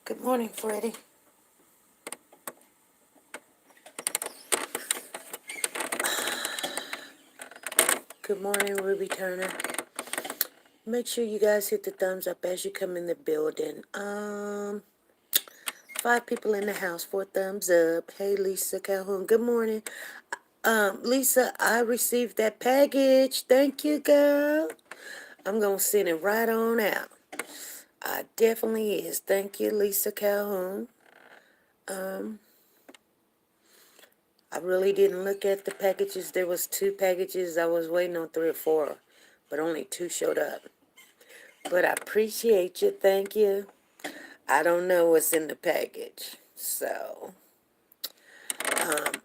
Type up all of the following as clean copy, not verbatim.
Good morning, Freddie. Good morning, Ruby Turner. Make sure you guys hit the thumbs up as you come in the building. 5 people in the house, 4 thumbs up. Hey, Lisa Calhoun. Good morning. Lisa, I received that package. Thank you, girl. I'm gonna send it right on out. I definitely is. Thank you, Lisa Calhoun. I really didn't look at the packages. There was 2 packages. I was waiting on 3 or 4, but only 2 showed up. But I appreciate you. Thank you. I don't know what's in the package, so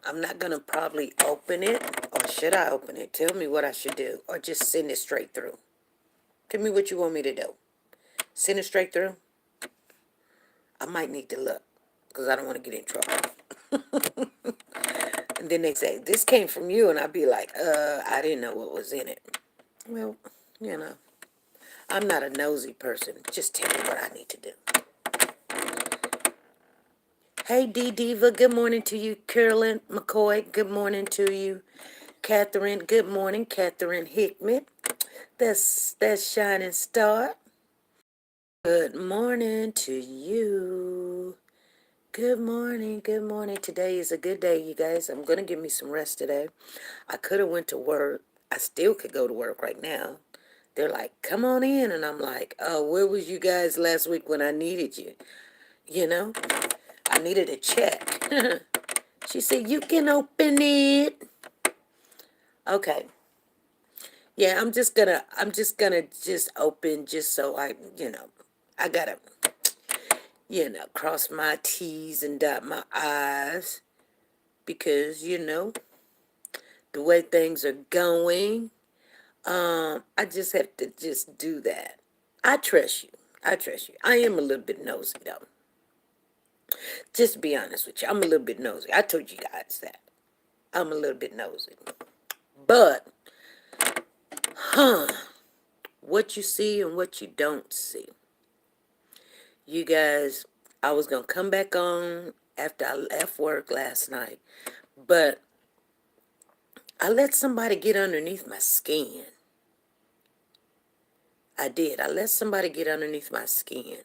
I'm not gonna probably open it. Or should I open it? Tell me what I should do, or just send it straight through. Tell me what you want me to do. Send it straight through. I might need to look because I don't want to get in trouble. And then they say this came from you, and I'd be like, I didn't know what was in it. Well, you know, I'm not a nosy person. Just tell me what I need to do. Hey, D Diva, good morning to you. Carolyn McCoy, good morning to you. Catherine, good morning. Catherine Hickman, that's Shining Star. Good morning to you. Good morning, good morning. Today is a good day, you guys. I'm going to give me some rest today. I could have went to work. I still could go to work right now. They're like, come on in. And I'm like, oh, where was you guys last week when I needed you? You know? I needed a check. She said, you can open it. Okay. Yeah, I'm just gonna just open just so I gotta, cross my T's and dot my I's because, the way things are going, I just have to just do that. I trust you. I trust you. I am a little bit nosy though. Just to be honest with you, I'm a little bit nosy. I told you guys that. I'm a little bit nosy. But, what you see and what you don't see. You guys, I was going to come back on after I left work last night, but I let somebody get underneath my skin. I did. I let somebody get underneath my skin.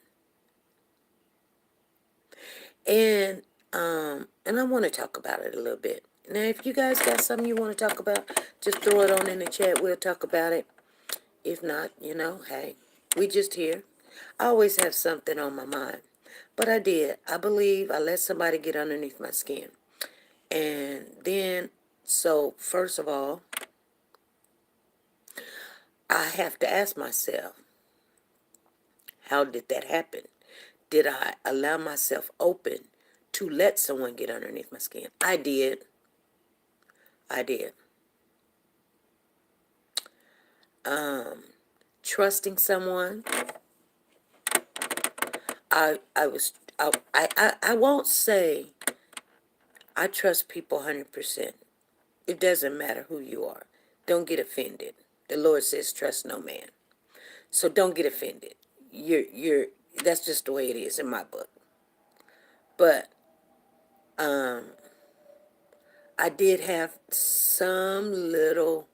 And I want to talk about it a little bit. Now, if you guys got something you want to talk about, just throw it on in the chat. We'll talk about it. If not, hey, we just here. I always have something on my mind. But I did. I believe I let somebody get underneath my skin. And then, so first of all, I have to ask myself, how did that happen? Did I allow myself open to let someone get underneath my skin? I did. I did. Trusting someone. I won't say I trust people 100%. It doesn't matter who you are. Don't get offended. The Lord says trust no man. So don't get offended. You're that's just the way it is in my book. But I did have some little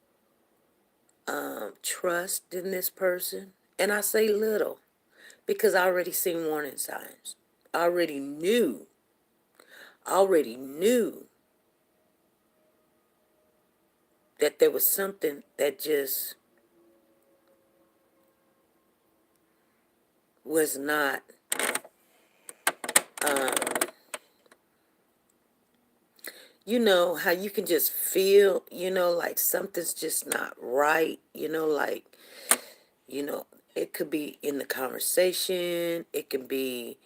trust in this person. And I say little because I already seen warning signs. I already knew that there was something that just was not how you can just feel, like something's just not right, like, you know, it could be in the conversation, it can be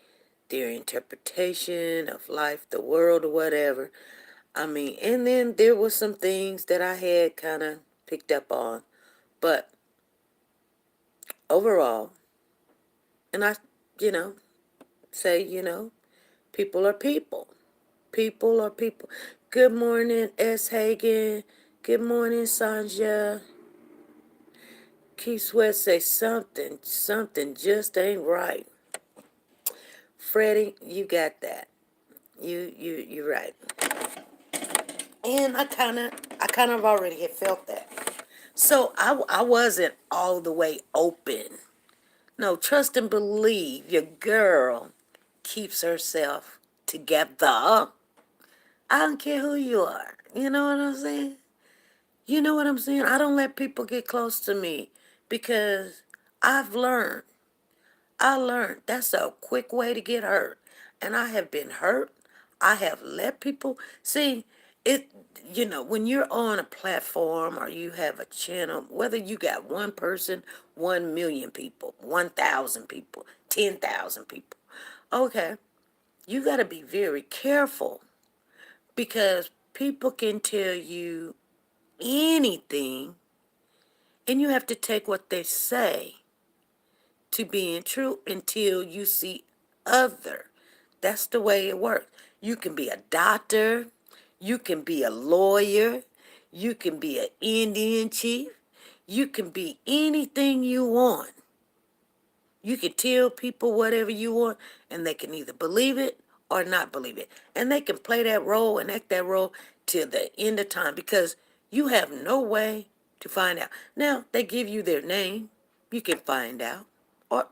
their interpretation of life, the world, or whatever. I mean, and then there were some things that I had kind of picked up on, but overall, and I, you know, say, people are people. People are people. Good morning, S. Hagen. Good morning, Sanja. Keith Sweat say something just ain't right. Freddie, you got that. You're right. And I kind of already had felt that. So I wasn't all the way open. No, trust and believe your girl keeps herself together. I don't care who you are. You know what I'm saying? You know what I'm saying? I don't let people get close to me because I've learned. I learned that's a quick way to get hurt. And I have been hurt. I have let people see it. When you're on a platform or you have a channel, whether you got one person, 1 million people, 1,000 people, 10,000 people, okay, you got to be very careful because people can tell you anything and you have to take what they say to being true until you see other. That's the way it works. You can be a doctor, you can be a lawyer, you can be an Indian chief, you can be anything you want. You can tell people whatever you want, and they can either believe it or not believe it. And they can play that role and act that role till the end of time because you have no way to find out. Now, they give you their name. You can find out. Or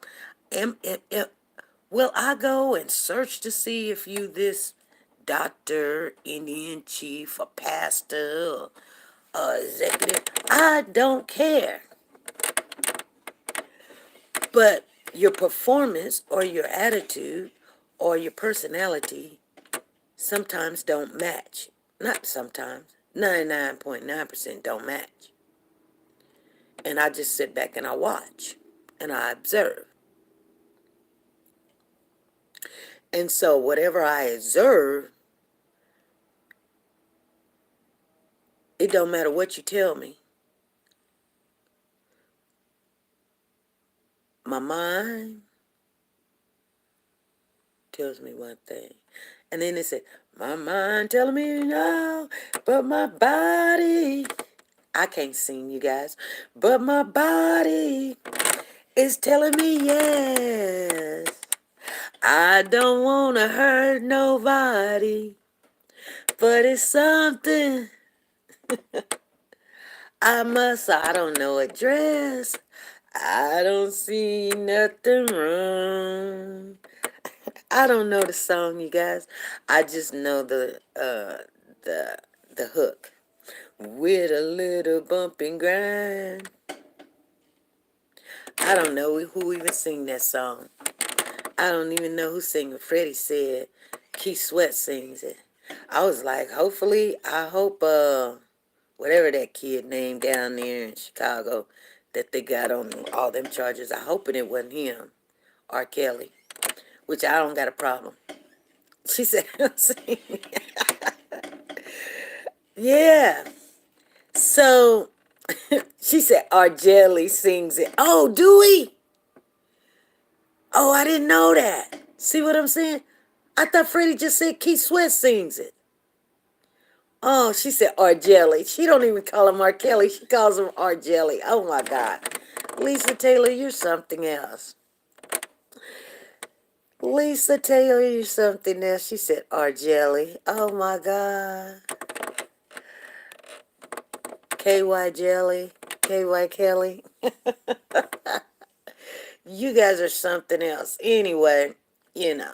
will I go and search to see if you this doctor, Indian chief, a pastor, or executive? I don't care. But your performance or your attitude or your personality sometimes don't match. Not sometimes. 99.9% don't match. And I just sit back and I watch and I observe. And so whatever I observe, it don't matter what you tell me. My mind tells me one thing. And then they say, my mind telling me no, but my body, I can't sing, you guys, but my body is telling me yes. I don't want to hurt nobody, but it's something I don't know a dress. I don't see nothing wrong. I don't know the song, you guys. I just know the the hook. With a little bump and grind. I don't know who even sing that song. I don't even know who sing it. Freddie said Keith Sweat sings it. I was like, I hope whatever that kid named down there in Chicago that they got on all them charges, I hoping it wasn't him, R. Kelly, which I don't got a problem. She said, yeah. So she said R. Jelly sings it. Oh, do we? Oh, I didn't know that. See what I'm saying? I thought Freddie just said Keith Sweat sings it. Oh, she said R. Jelly. She don't even call him R. Kelly. She calls him R. Jelly. Oh, my God. Lisa Taylor, you're something else. Lisa Taylor, you're something else. She said R. Jelly. Oh, my God. KY Jelly. KY Kelly. You guys are something else. Anyway, you know.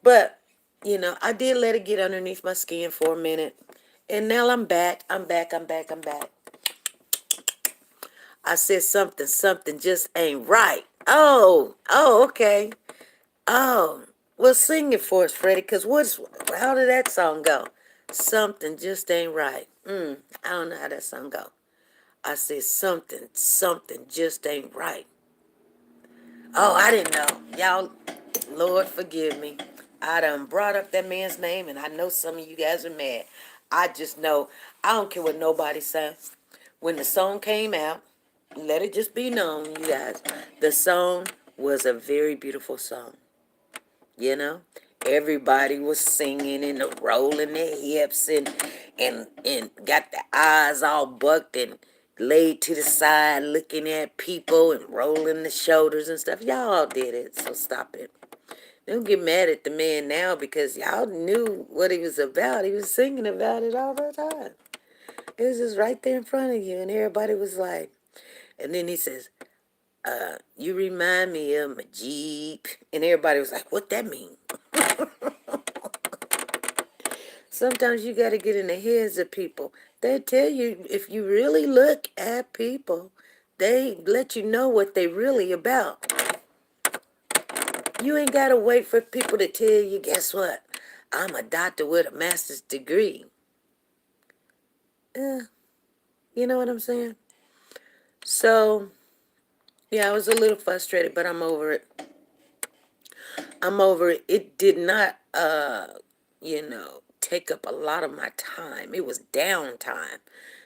But, I did let it get underneath my skin for a minute. And now I'm back. I'm back. I said something just ain't right. Oh, okay. Oh, well, sing it for us, Freddie, because how did that song go? Something just ain't right. I don't know how that song go. I said something just ain't right. Oh, I didn't know. Y'all, Lord forgive me. I done brought up that man's name, and I know some of you guys are mad. I just know, I don't care what nobody says. When the song came out, let it just be known, you guys, the song was a very beautiful song. You know? Everybody was singing and rolling their hips and got the eyes all bucked and laid to the side looking at people and rolling the shoulders and stuff. Y'all did it, so stop it. Don't get mad at the man now because y'all knew what he was about. He was singing about it all the time. It was just right there in front of you, and everybody was like, and then he says, you remind me of my Jeep. And everybody was like, what that mean? Sometimes you got to get in the heads of people. They tell you, if you really look at people, they let you know what they really about. You ain't got to wait for people to tell you, guess what? I'm a doctor with a master's degree. You know what I'm saying? So, yeah, I was a little frustrated, but I'm over it. I'm over it. It did not, take up a lot of my time. It was downtime.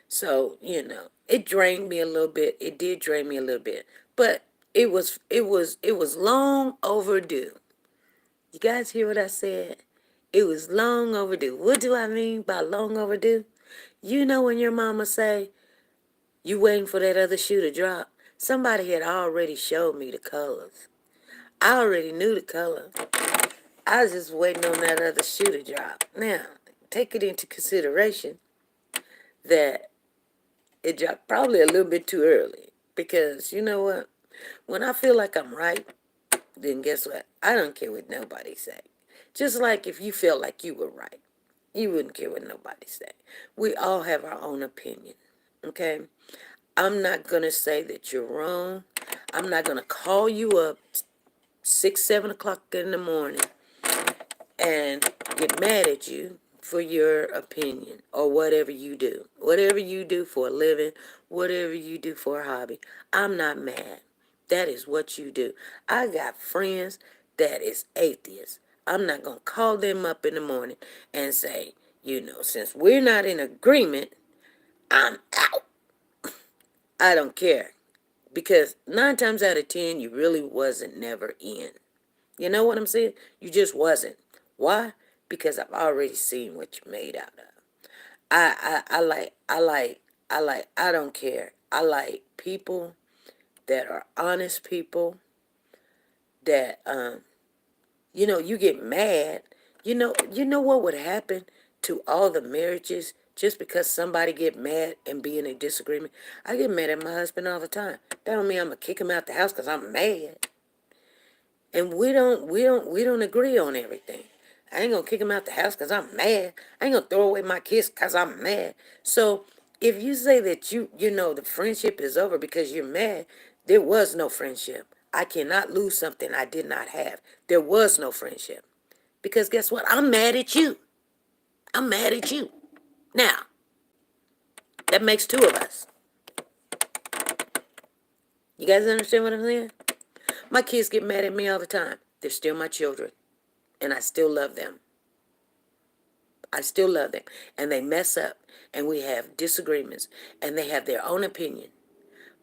So, it drained me a little bit. It did drain me a little bit. But it was long overdue. You guys hear what I said? It was long overdue. What do I mean by long overdue? You know when your mama say, you waiting for that other shoe to drop? Somebody had already showed me the colors. I already knew the color. I was just waiting on that other shoe to drop. Now, take it into consideration that it dropped probably a little bit too early. Because, you know what? When I feel like I'm right, then guess what? I don't care what nobody say. Just like if you feel like you were right, you wouldn't care what nobody say. We all have our own opinion, okay? I'm not going to say that you're wrong. I'm not going to call you up 6, 7 o'clock in the morning and get mad at you for your opinion or whatever you do. Whatever you do for a living, whatever you do for a hobby. I'm not mad. That is what you do. I got friends that is atheists. I'm not going to call them up in the morning and say, since we're not in agreement, I'm out. I don't care. Because 9 times out of 10, you really wasn't never in. You know what I'm saying? You just wasn't. Why? Because I've already seen what you're made out of. I don't care. I like people that are honest people that, you get mad. You know what would happen to all the marriages just because somebody get mad and be in a disagreement? I get mad at my husband all the time. That don't mean I'm gonna kick him out the house because I'm mad. And we don't agree on everything. I ain't gonna kick him out the house because I'm mad. I ain't gonna throw away my kids because I'm mad. So if you say that the friendship is over because you're mad, there was no friendship. I cannot lose something I did not have. There was no friendship. Because guess what? I'm mad at you. I'm mad at you. Now, that makes 2 of us. You guys understand what I'm saying? My kids get mad at me all the time. They're still my children. And I still love them. I still love them. And they mess up. And we have disagreements. And they have their own opinion.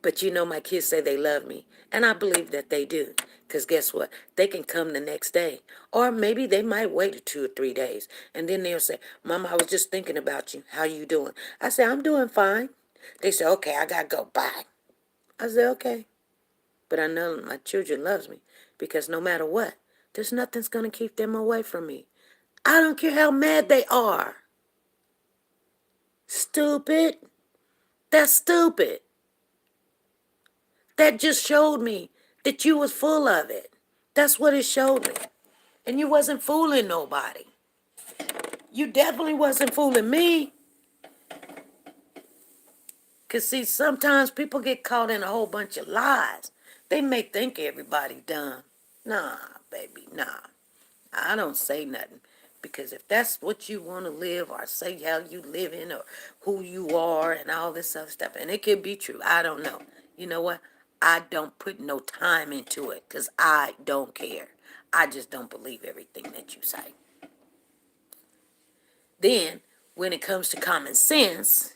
But my kids say they love me. And I believe that they do. Because guess what? They can come the next day. Or maybe they might wait 2 or 3 days. And then they'll say, Mama, I was just thinking about you. How you doing? I say, I'm doing fine. They say, okay, I got to go. Bye. I say, okay. But I know my children loves me. Because no matter what, there's nothing's going to keep them away from me. I don't care how mad they are. Stupid. That's stupid. That just showed me that you was full of it. That's what it showed me. And you wasn't fooling nobody. You definitely wasn't fooling me. Because, see, sometimes people get caught in a whole bunch of lies. They may think everybody dumb. Nah, baby, nah. I don't say nothing. Because if that's what you want to live or say how you living or who you are and all this other stuff, and it could be true, I don't know. You know what? I don't put no time into it because I don't care. I just don't believe everything that you say. Then, when it comes to common sense,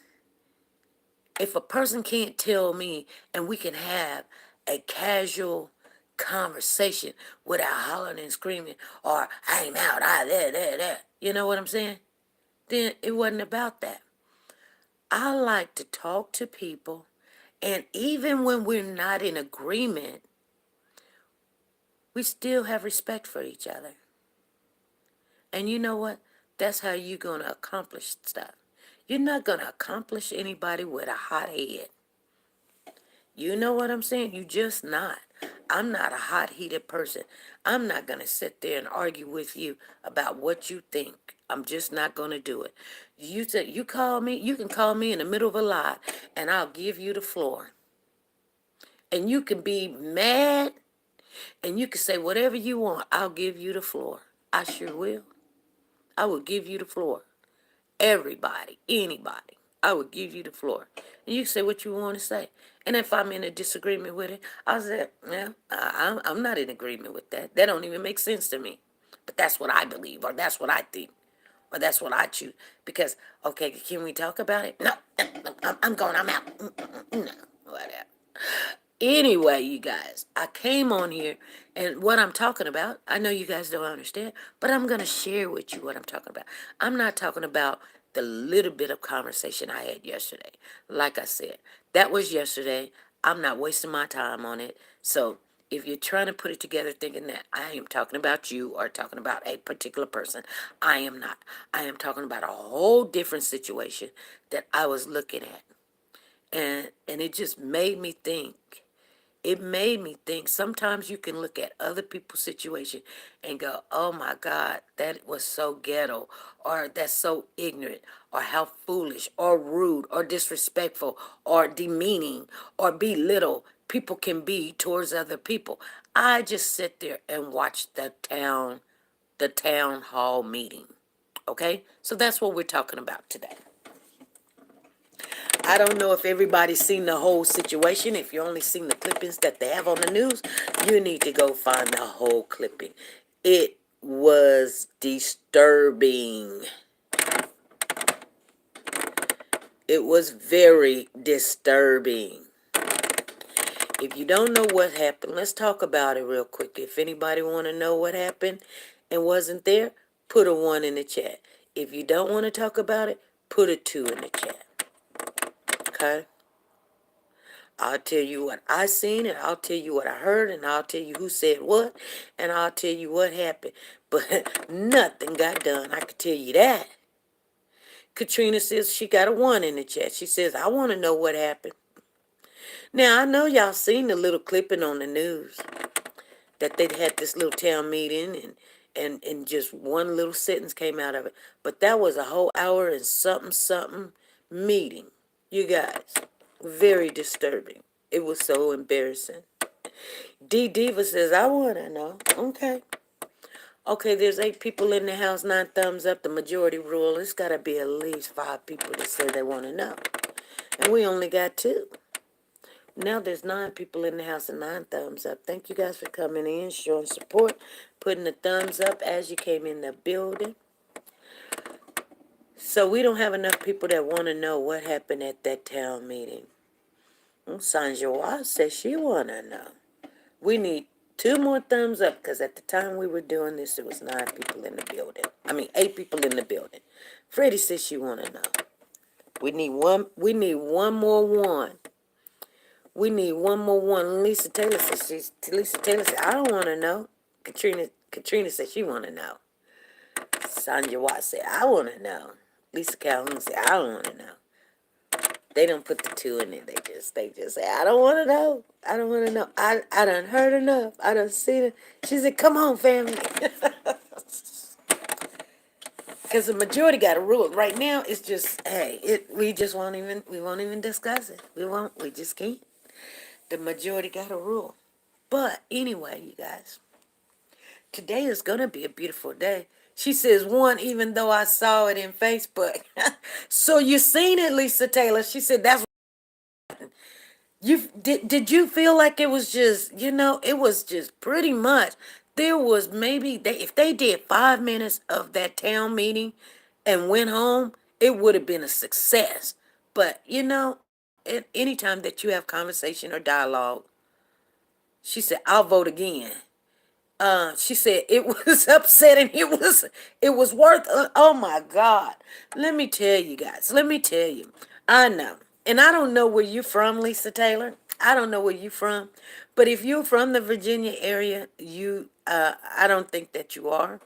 if a person can't tell me and we can have a casual conversation without hollering and screaming or I'm out, there. You know what I'm saying? Then it wasn't about that. I like to talk to people And even when we're not in agreement, we still have respect for each other. And you know what? That's how you're going to accomplish stuff. You're not going to accomplish anybody with a hot head. You know what I'm saying? You just not. I'm not a hot-headed person. I'm not going to sit there and argue with you about what you think. I'm just not going to do it. You say you call me, you can call me in the middle of a lie, and I'll give you the floor. And you can be mad, and you can say whatever you want. I'll give you the floor. I sure will. I will give you the floor. Everybody, anybody, I would give you the floor. And you can say what you want to say. And if I'm in a disagreement with it, I'll say, yeah, I'm not in agreement with that. That don't even make sense to me. But that's what I believe, or that's what I think, or that's what I choose. Because, okay, can we talk about it? No, I'm going, I'm out. No, whatever. Anyway, you guys, I came on here, and what I'm talking about, I know you guys don't understand, but I'm going to share with you what I'm talking about. I'm not talking about the little bit of conversation I had yesterday. Like I said, that was yesterday. I'm not wasting my time on it. So if you're trying to put it together thinking that I am talking about you or talking about a particular person, I am not. I am talking about a whole different situation that I was looking at. And it just made me think. It made me think sometimes you can look at other people's situation and go, oh my God, that was so ghetto, or that's so ignorant, or how foolish, or rude, or disrespectful, or demeaning, or belittle people can be towards other people. I just sit there and watch the town hall meeting. Okay? So that's what we're talking about today. I don't know if everybody's seen the whole situation. If you only seen the clippings that they have on the news, you need to go find the whole clipping. It was disturbing. It was very disturbing. If you don't know what happened, let's talk about it real quick. If anybody want to know what happened and wasn't there, put a 1 in the chat. If you don't want to talk about it, put a 2 in the chat. Okay? I'll tell you what I seen, and I'll tell you what I heard, and I'll tell you who said what, and I'll tell you what happened. But nothing got done, I can tell you that. Katrina says she got a 1 in the chat. She says, I want to know what happened. Now, I know y'all seen the little clipping on the news that they'd had this little town meeting, and just one little sentence came out of it. But that was a whole hour and something meeting. You guys, very disturbing. It was so embarrassing. D Diva says, I want to know. Okay. Okay, there's 8 people in the house, 9 thumbs up, the majority rule. It's got to be at least 5 people that say they want to know. And we only got 2. Now there's 9 people in the house and 9 thumbs up. Thank you guys for coming in, showing support, putting the thumbs up as you came in the building. So we don't have enough people that want to know what happened at that town meeting. Sanjoa says she want to know. We need 2 more thumbs up, because at the time we were doing this, there was 9 people in the building. 8 people in the building. Freddie says she want to know. We need one more 1. We need one more 1. Lisa Taylor says, I don't want to know. Katrina said she want to know. Sandra Watt said, I want to know. Lisa Calhoun said, I don't want to know. They don't put the 2 in it. They just say, I don't want to know. I don't want to know. I done heard enough. I done seen it. She said, come on, family. Because the majority got a rule. Right now, it's just, hey, we won't even discuss it. We just can't. The majority got a rule. But anyway, you guys, today is going to be a beautiful day. She says 1, even though I saw it in Facebook. So you seen it, Lisa Taylor. She said that's did you feel like it was just, it was just pretty much, there was maybe, if they did 5 minutes of that town meeting and went home, it would have been a success. But, anytime that you have conversation or dialogue, she said, I'll vote again. She said it was upsetting. It was worth, oh my God. Let me tell you guys. I know. And I don't know where you're from, Lisa Taylor. I don't know where you're from. But if you're from the Virginia area, I don't think that you are.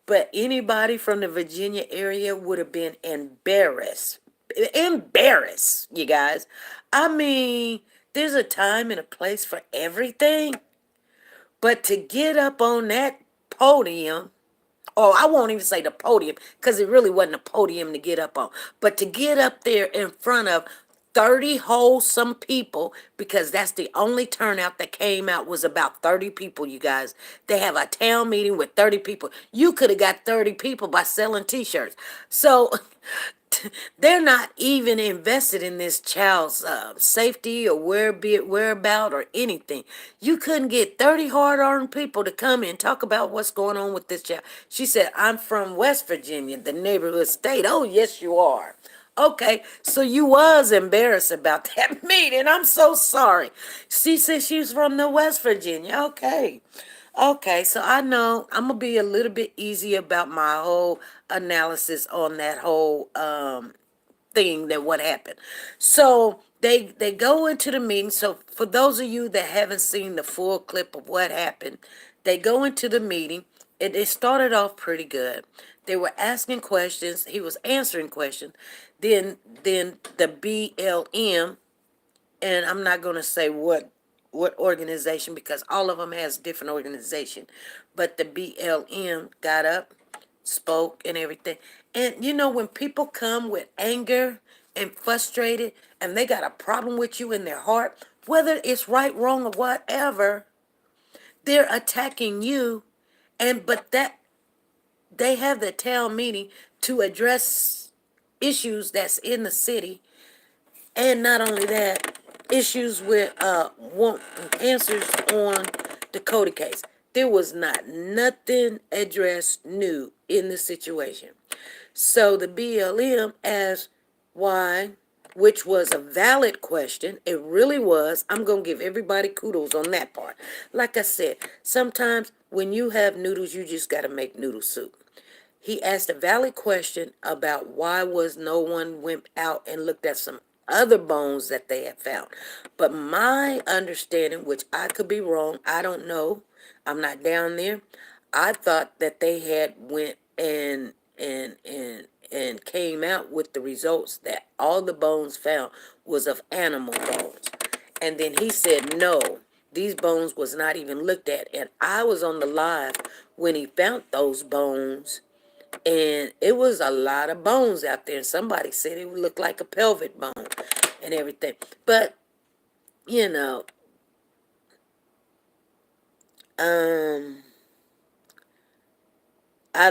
But anybody from the Virginia area would have been embarrassed. Embarrassed, you guys. I mean, there's a time and a place for everything. But to get up on that podium, or I won't even say the podium, because it really wasn't a podium to get up on, but to get up there in front of 30 wholesome people, because that's the only turnout that came out was about 30 people, you guys. They have a town meeting with 30 people. You could have got 30 people by selling t-shirts. So they're not even invested in this child's safety or whereabout or anything. You couldn't get 30 hard-earned people to come and talk about what's going on with this child. She said, I'm from West Virginia, the neighborhood state. Oh, yes, you are. Okay, so you was embarrassed about that meeting. I'm so sorry. She said she was from the West Virginia. Okay. Okay, so I know I'm gonna be a little bit easy about my whole analysis on that whole thing that what happened. So they go into the meeting. So for those of you that haven't seen the full clip of what happened, they go into the meeting. It started off pretty good. They were asking questions. He was answering questions. Then the BLM, and I'm not going to say what organization because all of them has different organization, but the BLM got up, spoke, and everything. And you know when people come with anger and frustrated, and they got a problem with you in their heart, whether it's right, wrong, or whatever, they're attacking you, and but that they have the town meeting to address issues that's in the city, and not only that, issues with want answers on the Cody case. There was not nothing addressed new in the situation. So the BLM asked why, which was a valid question. It really was. I'm going to give everybody kudos on that part. Like I said, sometimes when you have noodles, you just got to make noodle soup. He asked a valid question about why was no one went out and looked at some other bones that they had found. But my understanding, which I could be wrong, I don't know. I'm not down there. I thought that they had went and came out with the results that all the bones found was of animal bones. And then he said no. These bones was not even looked at. And I was on the live when he found those bones, and it was a lot of bones out there. And somebody said it would look like a pelvic bone and everything. But, you know, I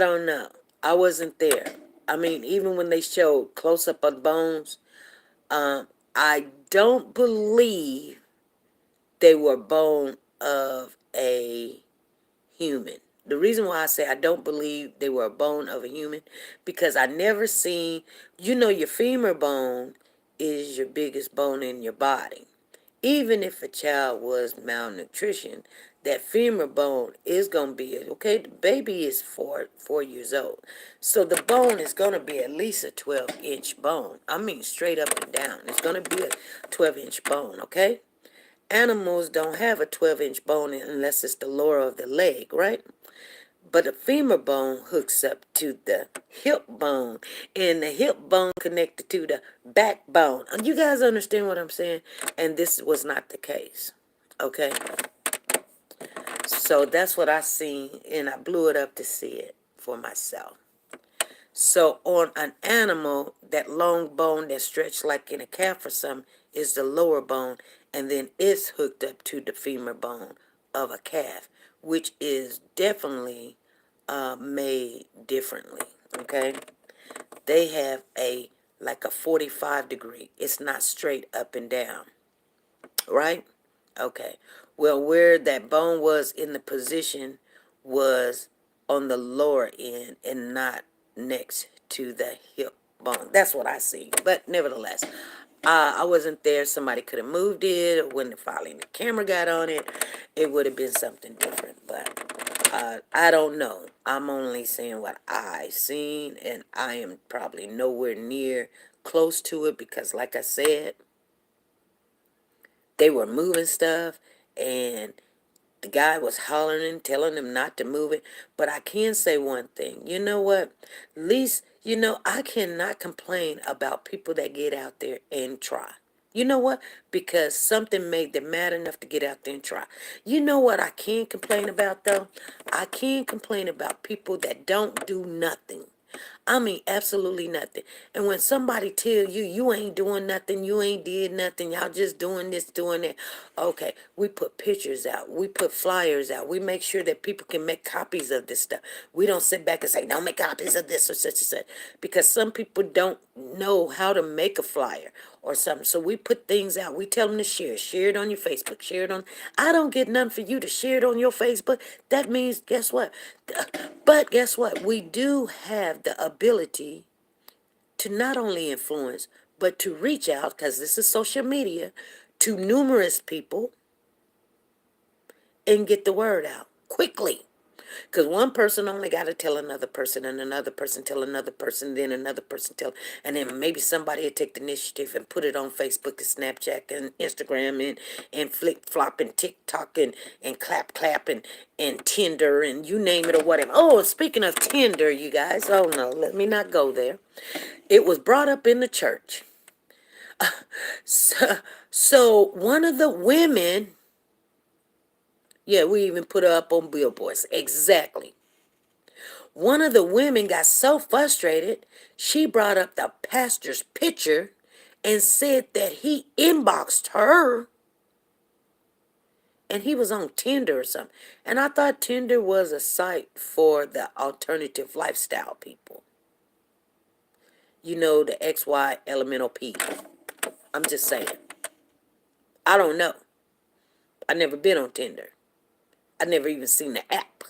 don't know. I wasn't there. I mean, even when they showed close up of bones, I don't believe they were bone of a human. The reason why I say I don't believe they were a bone of a human, because I never seen, your femur bone is your biggest bone in your body. Even if a child was malnutrition, that femur bone is going to be, okay, the baby is 4 years old. So the bone is going to be at least a 12-inch bone. I mean, straight up and down. It's going to be a 12-inch bone, okay? Animals don't have a 12-inch bone unless it's the lower of the leg, right? But the femur bone hooks up to the hip bone, and the hip bone connected to the backbone. You guys understand what I'm saying? And this was not the case. Okay? So that's what I seen, and I blew it up to see it for myself. So on an animal, that long bone that's stretched like in a calf or something is the lower bone, and then it's hooked up to the femur bone of a calf, which is definitely made differently. Okay, they have like a 45 degree. It's not straight up and down, right? Okay. Well, where that bone was in the position was on the lower end and not next to the hip bone. That's what I see. But nevertheless, I wasn't there. Somebody could have moved it, or when finally the camera got on it, it would have been something different. But I don't know. I'm only saying what I seen, and I am probably nowhere near close to it because, like I said, they were moving stuff and the guy was hollering, telling them not to move it. But I can say one thing. You know what? At least, I cannot complain about people that get out there and try. You know what? Because something made them mad enough to get out there and try. You know what I can complain about, though? I can complain about people that don't do nothing. I mean, absolutely nothing. And when somebody tell you, you ain't doing nothing, you ain't did nothing, y'all just doing this, doing that. Okay, we put pictures out. We put flyers out. We make sure that people can make copies of this stuff. We don't sit back and say, don't make copies of this or such and such. Because some people don't know how to make a flyer or something. So we put things out. We tell them to share. Share it on your Facebook. Share it on. I don't get nothing for you to share it on your Facebook. That means, guess what? But guess what? We do have the ability to not only influence, but to reach out, because this is social media, to numerous people and get the word out quickly. Because one person only got to tell another person, and another person tell another person, then another person tell, and then maybe somebody will take the initiative and put it on Facebook and Snapchat and Instagram and Flip Flop and TikTok and Clap and Tinder and you name it or whatever. Oh, speaking of Tinder, you guys, oh no, let me not go there. It was brought up in the church. So one of the women, yeah, we even put her up on billboards. Exactly. One of the women got so frustrated, she brought up the pastor's picture and said that he inboxed her and he was on Tinder or something. And I thought Tinder was a site for the alternative lifestyle people. You know, the XY elemental P. I'm just saying. I don't know. I never been on Tinder. I never even seen the app.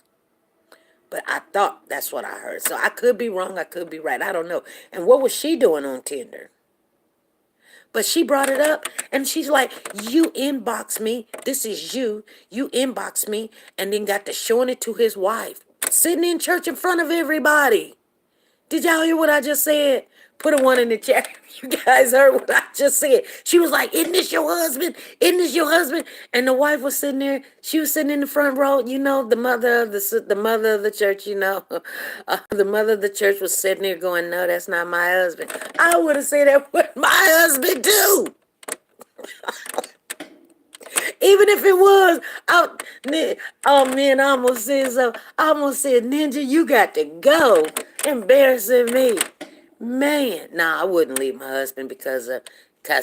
But I thought that's what I heard. So I could be wrong. I could be right. I don't know. And what was she doing on Tinder? But she brought it up and she's like, you inbox me. This is you. You inbox me. And then got to showing it to his wife. Sitting in church in front of everybody. Did y'all hear what I just said? Put a one in the chat. You guys heard what I just said. She was like, isn't this your husband? Isn't this your husband? And the wife was sitting there. She was sitting in the front row. You know, the mother of the mother of the church, you know. The mother of the church was sitting there going, no, that's not my husband. I would have said that with my husband too. Even if it was, oh man, I almost said so. I almost said, Ninja, you got to go. Embarrassing me. Man, nah, I wouldn't leave my husband because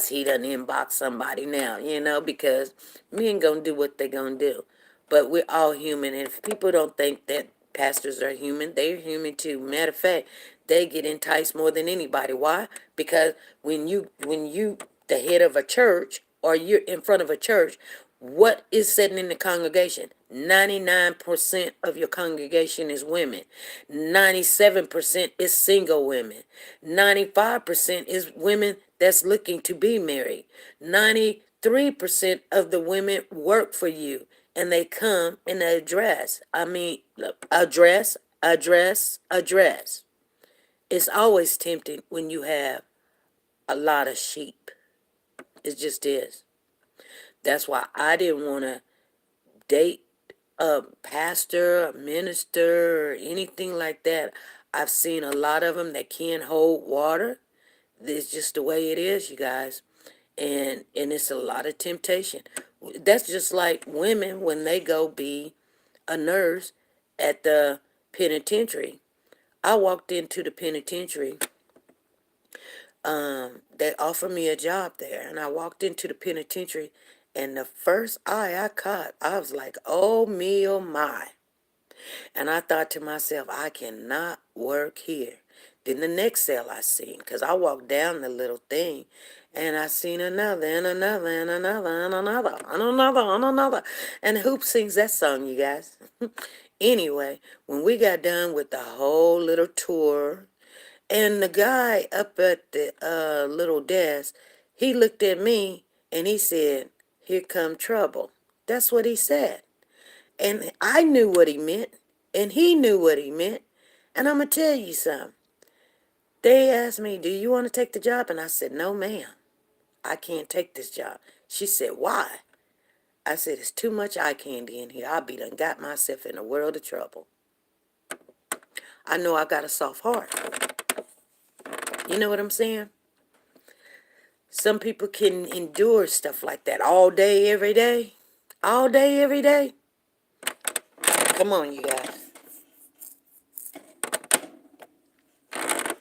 he done inbox somebody now, because men gonna do what they gonna do. But we're all human, and if people don't think that pastors are human, they're human too. Matter of fact, they get enticed more than anybody. Why? Because when you the head of a church or you're in front of a church, what is sitting in the congregation? 99% of your congregation is women. 97% is single women. 95% is women that's looking to be married. 93% of the women work for you and they come and they address. Address. It's always tempting when you have a lot of sheep. It just is. That's why I didn't want to date a pastor, a minister, or anything like that. I've seen a lot of them that can't hold water. It's just the way it is, you guys. And it's a lot of temptation. That's just like women when they go be a nurse at the penitentiary. I walked into the penitentiary. They offered me a job there, and I walked into the penitentiary, and the first eye I caught, I was like, oh me, oh my. And I thought to myself, I cannot work here. Then the next cell I seen, because I walked down the little thing, and I seen another, and another, and another, and another, and another, and another. And who sings that song, you guys? Anyway, when we got done with the whole little tour, and the guy up at the little desk, he looked at me and he said, here come trouble. That's what he said. And I knew what he meant. And he knew what he meant. And I'm going to tell you something. They asked me, do you want to take the job? And I said, no, ma'am. I can't take this job. She said, why? I said, it's too much eye candy in here. I be done got myself in a world of trouble. I know I got a soft heart. You know what I'm saying? Some people can endure stuff like that all day, every day. All day, every day. Come on, you guys.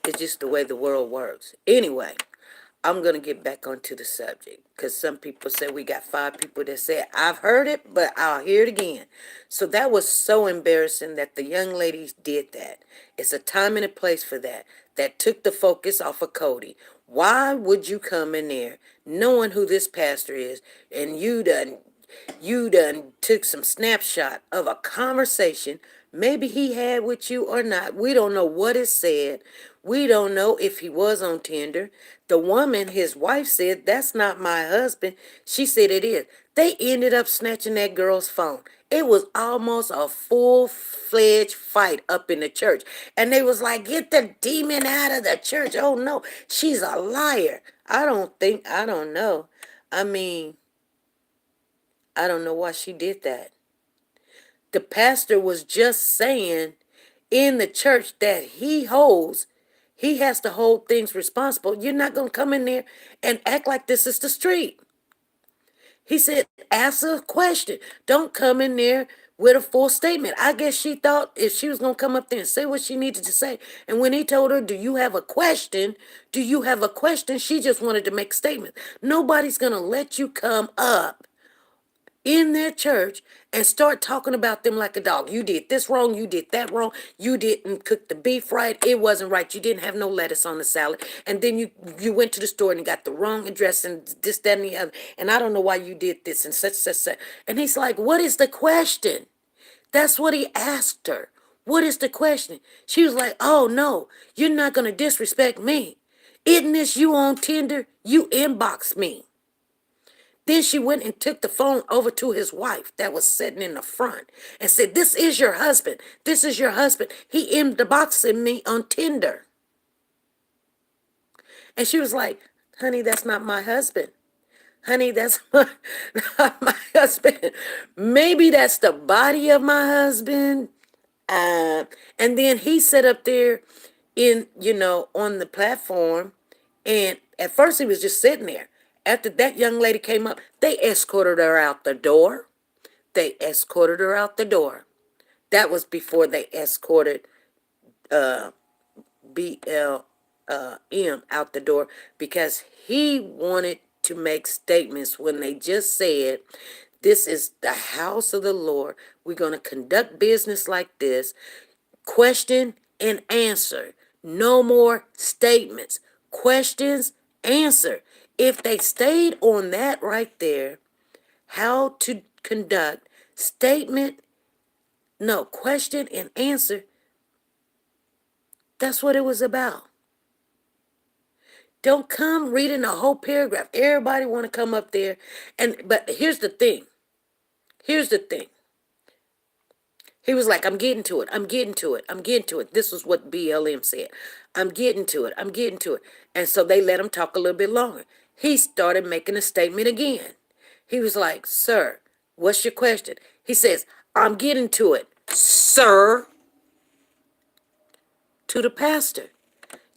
It's just the way the world works. Anyway, I'm going to get back onto the subject because some people say we got 5 people that said, I've heard it, but I'll hear it again. So that was so embarrassing that the young ladies did that. It's a time and a place for that. That took the focus off of Cody. Why would you come in there knowing who this pastor is and you done took some snapshot of a conversation maybe he had with you or not. We don't know what it said. We don't know if he was on Tinder. The woman, his wife, said, that's not my husband. She said it is. They ended up snatching that girl's phone. It was almost a full-fledged fight up in the church. And they was like, get the demon out of the church. Oh, no, she's a liar. I don't know. I mean, I don't know why she did that. The pastor was just saying in the church that he holds, he has to hold things responsible. You're not going to come in there and act like this is the street. He said, ask a question. Don't come in there with a full statement. I guess she thought if she was going to come up there and say what she needed to say. And when he told her, do you have a question? Do you have a question? She just wanted to make a statement. Nobody's going to let you come up in their church and start talking about them like a dog. You did this wrong. You did that wrong. You didn't cook the beef right. It wasn't right. You didn't have no lettuce on the salad. And then you went to the store and got the wrong address and this, that, and the other. And I don't know why you did this and such. And he's like, what is the question? That's what he asked her. What is the question? She was like, oh, no, you're not going to disrespect me. Isn't this you on Tinder? You inboxed me. Then she went and took the phone over to his wife that was sitting in the front and said, this is your husband. This is your husband. He inboxing me on Tinder. And she was like, honey, that's not my husband. Honey, that's not my husband. Maybe that's the body of my husband. And then he sat up there on the platform. And at first he was just sitting there. After that young lady came up, they escorted her out the door. They escorted her out the door. That was before they escorted BLM out the door because he wanted to make statements when they just said, this is the house of the Lord. We're going to conduct business like this. Question and answer. No more statements. Questions, answer. If they stayed on that right there, how to conduct question and answer, that's what it was about. Don't come reading a whole paragraph. Everybody want to come up there. But here's the thing. He was like, I'm getting to it. This was what BLM said. I'm getting to it. And so they let him talk a little bit longer. He started making a statement again. He was like, sir, what's your question? He says, I'm getting to it, sir, to the pastor.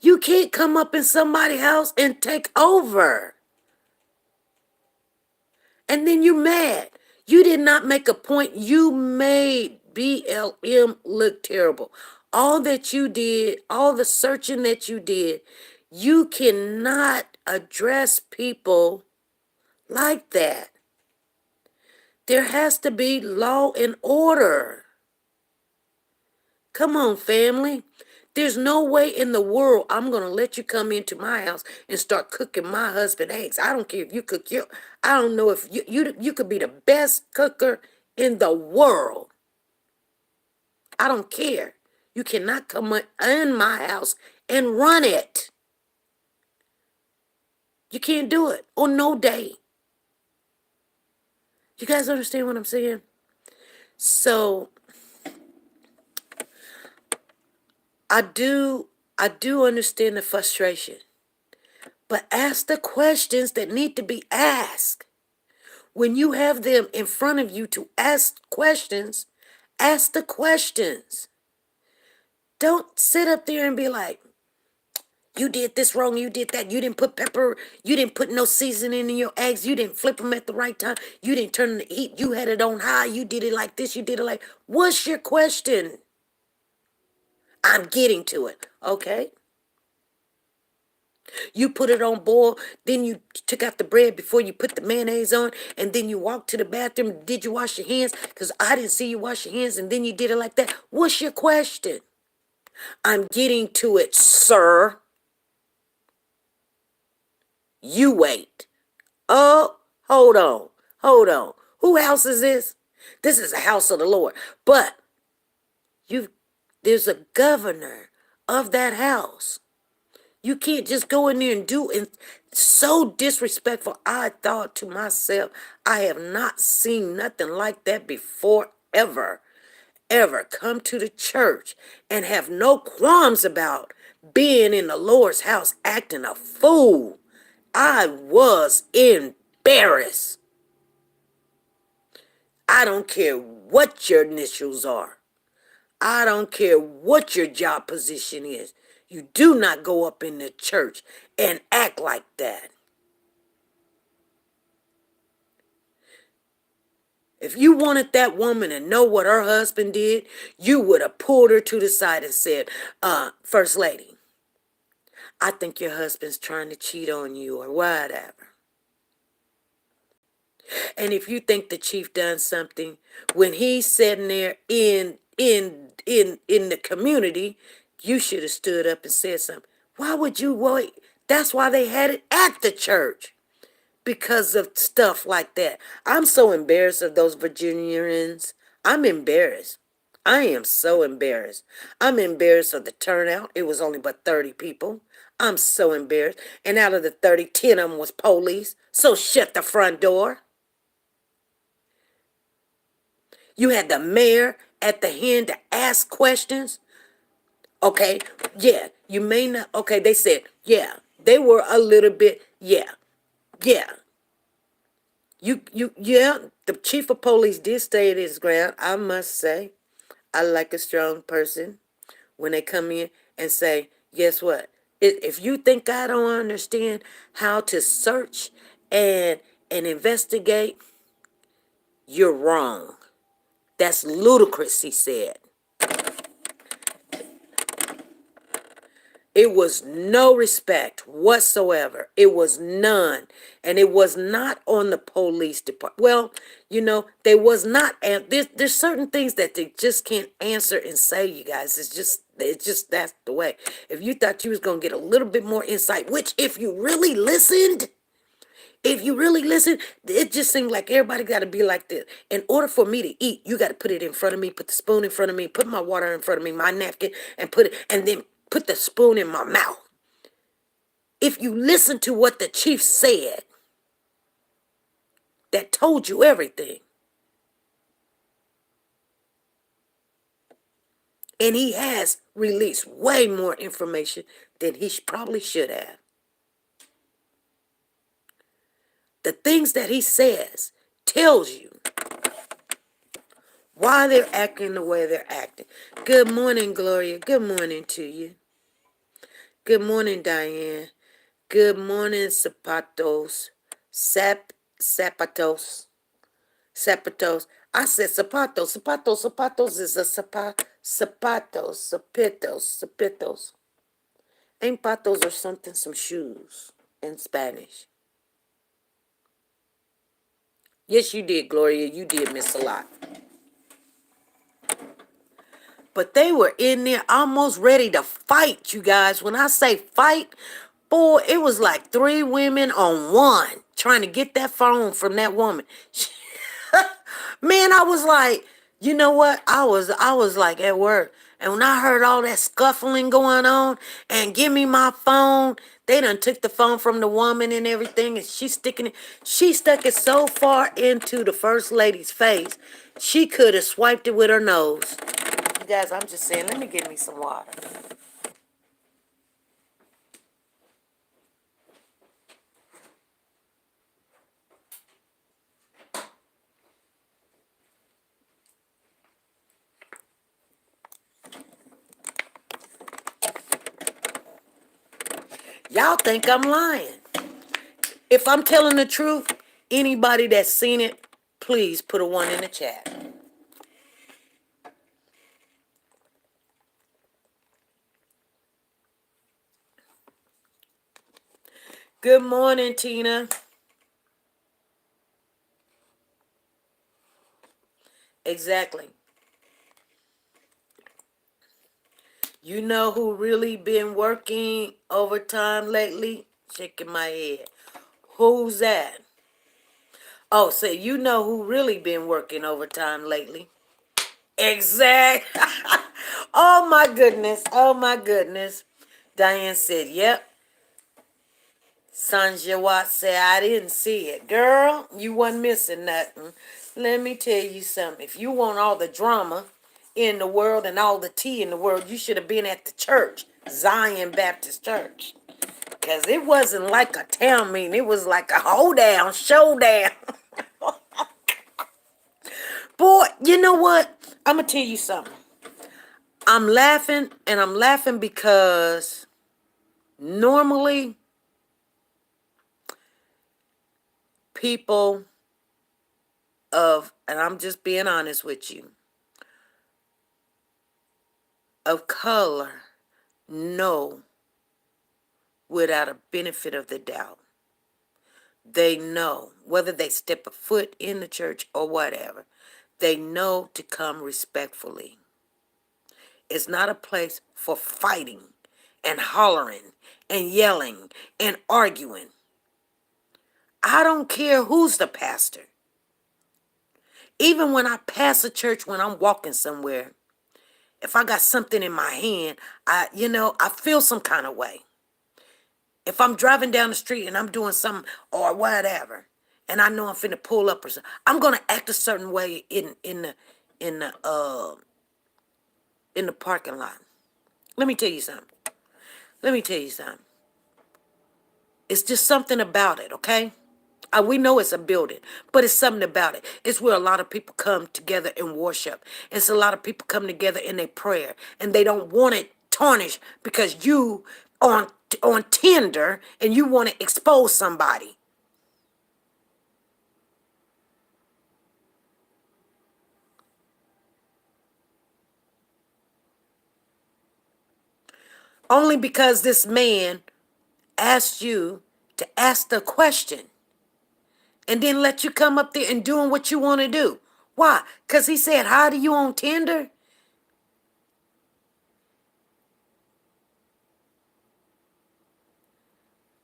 You can't come up in somebody's house and take over. And then you're mad. You did not make a point. You made BLM look terrible. All that you did, all the searching that you did, you cannot address people like that. There has to be law and order. Come on, family. There's no way in the world I'm going to let you come into my house and start cooking my husband eggs. I don't care if you cook I don't know if you could be the best cooker in the world. I don't care. You cannot come in my house and run it. You can't do it on no day. You guys understand what I'm saying? So I do I do understand the frustration, but ask the questions that need to be asked. When you have them in front of you to ask questions, ask the questions. Don't sit up there and be like, you did this wrong, you did that, you didn't put pepper, you didn't put no seasoning in your eggs, you didn't flip them at the right time, you didn't turn the heat, you had it on high, you did it like this, you did it like, what's your question? I'm getting to it, okay? You put it on boil, then you took out the bread before you put the mayonnaise on, and then you walked to the bathroom. Did you wash your hands? Because I didn't see you wash your hands, and then you did it like that. What's your question? I'm getting to it, sir. You wait. Oh, hold on. Hold on. Who house is this? This is a house of the Lord. But there's a governor of that house. You can't just go in there and do it. So disrespectful. I thought to myself, I have not seen nothing like that before, ever come to the church and have no qualms about being in the Lord's house acting a fool. I was embarrassed. I don't care what your initials are. I don't care what your job position is. You do not go up in the church and act like that. If you wanted that woman to know what her husband did, you would have pulled her to the side and said, First Lady, I think your husband's trying to cheat on you or whatever. And if you think the chief done something, when he's sitting there in the community, you should have stood up and said something. Why would you wait? That's why they had it at the church. Because of stuff like that. I'm so embarrassed of those Virginians. I'm embarrassed. I am so embarrassed. I'm embarrassed of the turnout. It was only but 30 people. I'm so embarrassed. And out of the 30, 10 of them was police. So shut the front door. You had the mayor at the end to ask questions. Okay, yeah, you may not. Okay, they said, yeah, they were a little bit, yeah. Yeah, the chief of police did stay at his ground. I must say, I like a strong person when they come in and say, guess what? If you think I don't understand how to search and investigate, you're wrong. That's ludicrous, he said. It was no respect whatsoever. It was none. And it was not on the police department. Well, they was not. There's certain things that they just can't answer and say, you guys. It's just that's the way. If you thought you was going to get a little bit more insight, which if you really listened, it just seemed like everybody got to be like this. In order for me to eat, you got to put it in front of me, put the spoon in front of me, put my water in front of me, my napkin, and then put the spoon in my mouth. If you listen to what the chief said, that told you everything. And he has released way more information than he probably should have. The things that he says tells you why they're acting the way they're acting. Good morning, Gloria. Good morning to you. Good morning, Diane. Good morning, Zapatos. Zapatos. I said zapatos. Zapatos is a zapatos. Ain't patos or something, some shoes in Spanish. Yes, you did, Gloria. You did miss a lot. But they were in there almost ready to fight, you guys. When I say fight, boy, it was like 3 women on one trying to get that phone from that woman. Man, I was like, you know what? I was like at work. And when I heard all that scuffling going on and give me my phone, they done took the phone from the woman and everything, and she stuck it so far into the first lady's face, she could have swiped it with her nose. You guys, I'm just saying, let me get me some water. Y'all think I'm lying. If I'm telling the truth, anybody that's seen it, please put a 1 in the chat. Good morning, Tina. Exactly. You know who really been working overtime lately? Shaking my head. Who's that? Oh, so you know who really been working overtime lately? Exact. Oh my goodness. Oh my goodness. Diane said, yep. Sanja Watt said, I didn't see it. Girl, you wasn't missing nothing. Let me tell you something. If you want all the drama in the world and all the tea in the world, you should have been at the church, Zion Baptist Church. Because it wasn't like a town meeting. It was like a hoedown, showdown. Boy, you know what? I'm going to tell you something. I'm laughing, and I'm laughing because normally people and I'm just being honest with you, of color know without a benefit of the doubt. They know, whether they step a foot in the church or whatever, they know to come respectfully. It's not a place for fighting and hollering and yelling and arguing. I don't care who's the pastor. Even when I pass a church, when I'm walking somewhere, if I got something in my hand, I feel some kind of way. If I'm driving down the street and I'm doing something or whatever, and I know I'm finna pull up or something, I'm gonna act a certain way in the parking lot. Let me tell you something. Let me tell you something. It's just something about it, okay? We know it's a building, but it's something about it. It's where a lot of people come together and worship. It's a lot of people come together in their prayer, and they don't want it tarnished because you on Tinder and you want to expose somebody. Only because this man asked you to ask the question and then let you come up there and doing what you want to do. Why? Because he said hi to you on Tinder?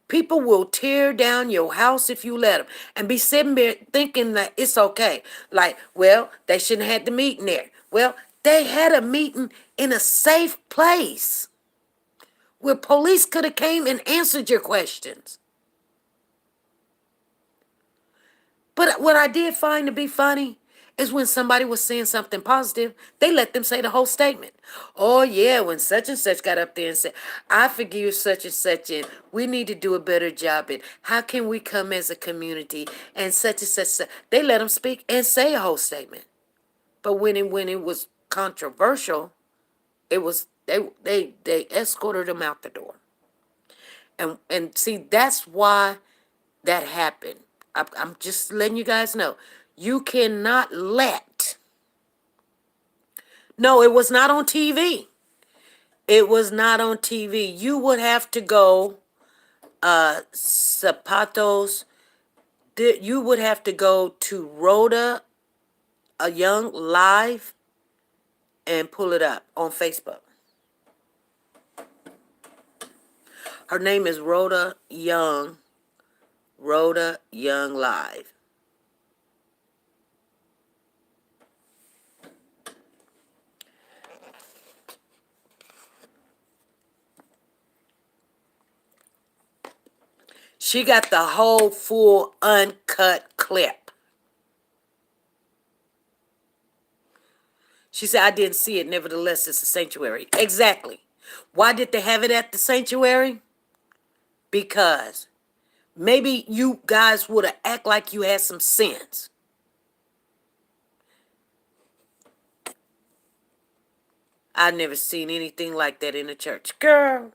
People will tear down your house if you let them and be sitting there thinking that it's okay. Like, well, they shouldn't have had the meeting there. Well, they had a meeting in a safe place where police could have came and answered your questions. But what I did find to be funny is when somebody was saying something positive, they let them say the whole statement. Oh, yeah, when such and such got up there and said, I forgive such and such, and we need to do a better job, and how can we come as a community, and such and such. They let them speak and say a whole statement. But when it was controversial, it was they escorted them out the door. And see, that's why that happened. I'm just letting you guys know. You cannot let. No, it was not on TV. It was not on TV. You would have to go, Zapatos. You would have to go to Rhoda, a Young Live, and pull it up on Facebook. Her name is Rhoda Young. Rhoda Young Live. She got the whole full uncut clip. She said, I didn't see it. Nevertheless, it's a sanctuary. Exactly. Why did they have it at the sanctuary? Because maybe you guys would have act like you had some sense. I never seen anything like that in the church. Girl,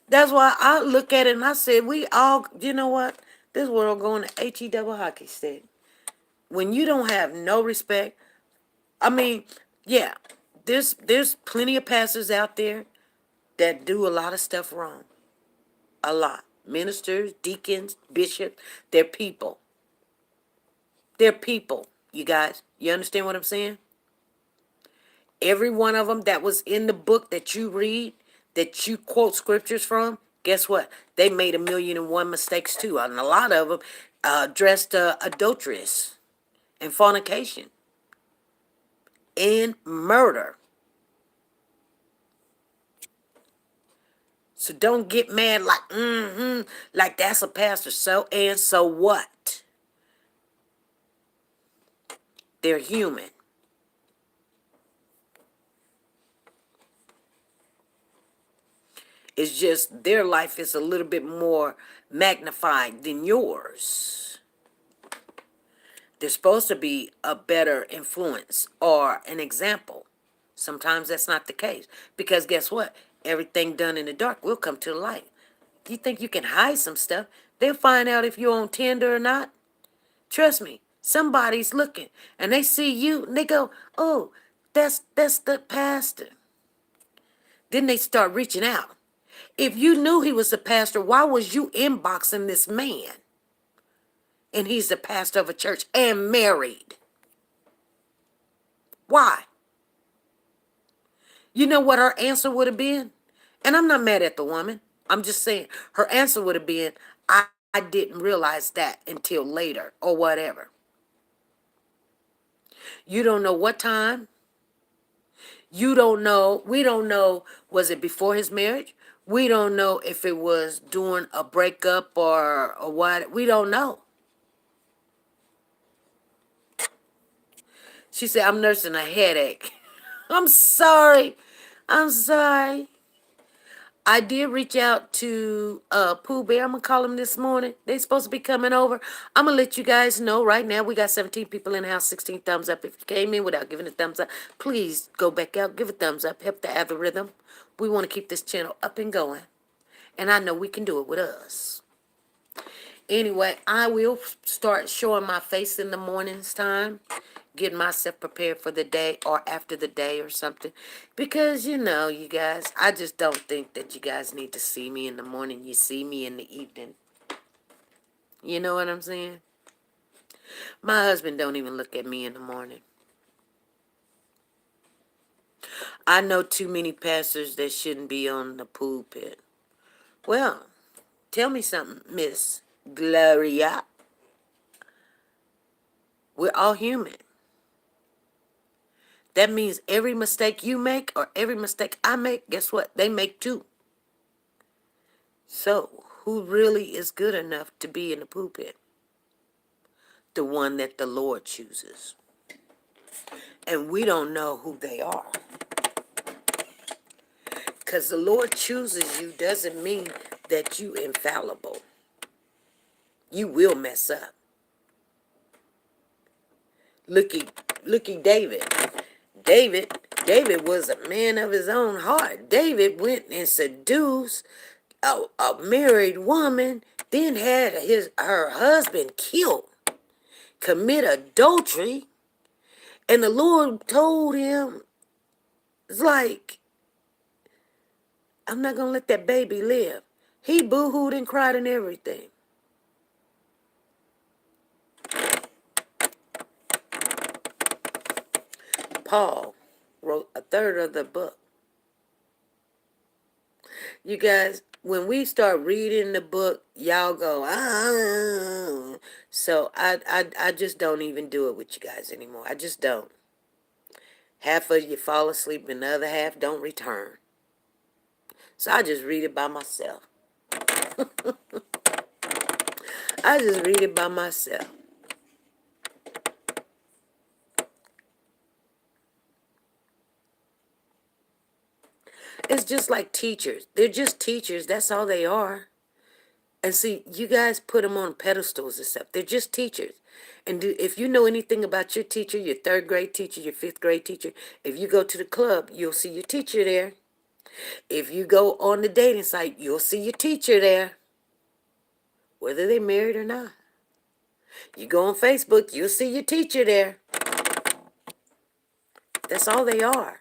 That's why I look at it and I said, we all, you know what? This world going to HE double hockey stick. When you don't have no respect, I mean, yeah, there's plenty of pastors out there that do a lot of stuff wrong. A lot. Ministers, deacons, bishops, they're people. They're people, you guys. You understand what I'm saying? Every one of them that was in the book that you read, that you quote scriptures from, guess what? They made 1,000,001 mistakes too. And a lot of them addressed adulteress and fornication and murder. So don't get mad like that's a pastor. So and so what? They're human. It's just their life is a little bit more magnified than yours. They're supposed to be a better influence or an example. Sometimes that's not the case. Because guess what? Everything done in the dark will come to the light. You think you can hide some stuff? They'll find out if you're on Tinder or not. Trust me, somebody's looking and they see you and they go, oh, that's the pastor. Then they start reaching out. If you knew he was the pastor, why was you inboxing this man? And he's the pastor of a church and married. Why? You know what her answer would have been? And I'm not mad at the woman. I'm just saying her answer would have been, I didn't realize that until later or whatever. You don't know what time. You don't know. We don't know. Was it before his marriage? We don't know if it was during a breakup or what. We don't know. She said, I'm nursing a headache. I'm sorry. I'm sorry. I did reach out to Pooh Bear. I'm going to call him this morning. They supposed to be coming over. I'm going to let you guys know right now. We got 17 people in the house, 16 thumbs up. If you came in without giving a thumbs up, please go back out, give a thumbs up, help the algorithm. We want to keep this channel up and going. And I know we can do it with us. Anyway, I will start showing my face in the mornings time, getting myself prepared for the day or after the day or something. Because, you know, you guys, I just don't think that you guys need to see me in the morning. You see me in the evening. You know what I'm saying? My husband don't even look at me in the morning. I know too many pastors that shouldn't be on the pulpit. Well, tell me something, Miss Gloria. We're all human. That means every mistake you make or every mistake I make, guess what? They make too. So, who really is good enough to be in the pulpit? The one that the Lord chooses. And we don't know who they are. Because the Lord chooses you doesn't mean that you infallible. You will mess up. Looky David. David was a man of his own heart. David went and seduced a married woman, then had her husband killed, commit adultery, and the Lord told him, it's like, I'm not going to let that baby live. He boo-hooed and cried and everything. Paul wrote a third of the book. You guys, when we start reading the book, y'all go, ah. So I just don't even do it with you guys anymore. I just don't. Half of you fall asleep and the other half don't return. So I just read it by myself. I just read it by myself. It's just like teachers. They're just teachers. That's all they are. And see, you guys put them on pedestals and stuff. They're just teachers. And if you know anything about your teacher, your third grade teacher, your fifth grade teacher, if you go to the club, you'll see your teacher there. If you go on the dating site, you'll see your teacher there, whether they're married or not. You go on Facebook, you'll see your teacher there. That's all they are.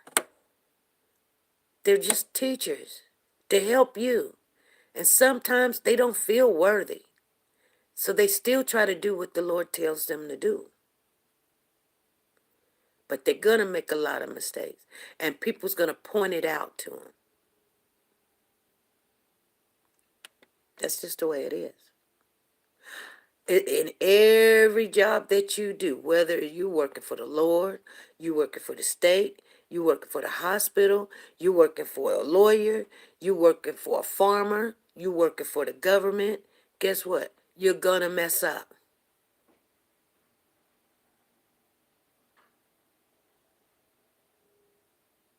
They're just teachers to help you. And sometimes they don't feel worthy. So they still try to do what the Lord tells them to do. But they're going to make a lot of mistakes. And people's going to point it out to them. That's just the way it is. In every job that you do, whether you're working for the Lord, you're working for the state, you're working for the hospital, you're working for a lawyer, you're working for a farmer, you're working for the government, guess what? You're going to mess up.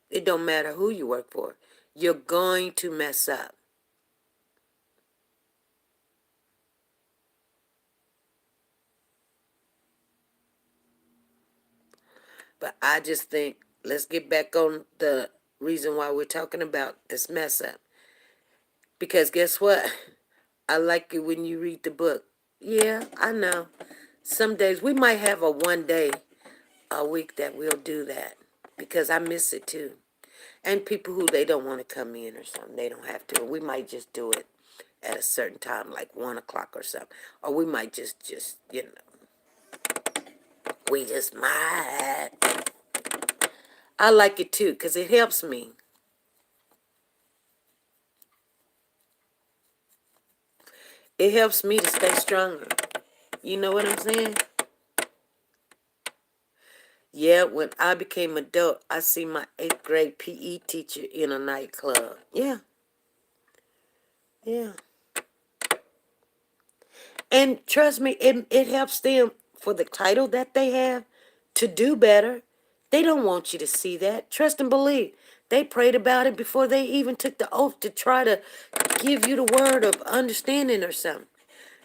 It don't matter who you work for. You're going to mess up. But I just think, let's get back on the reason why we're talking about this mess up. Because guess what? I like it when you read the book. Yeah, I know. Some days we might have a one day a week that we'll do that. Because I miss it too. And people who they don't want to come in or something, they don't have to. We might just do it at a certain time, like 1 o'clock or something. Or we might just we just might. I like it too, because it helps me. It helps me to stay stronger. You know what I'm saying? Yeah, when I became adult, I see my 8th grade PE teacher in a nightclub. Yeah. Yeah. And trust me, it helps them for the title that they have to do better. They don't want you to see that. Trust and believe. They prayed about it before they even took the oath to try to give you the word of understanding or something.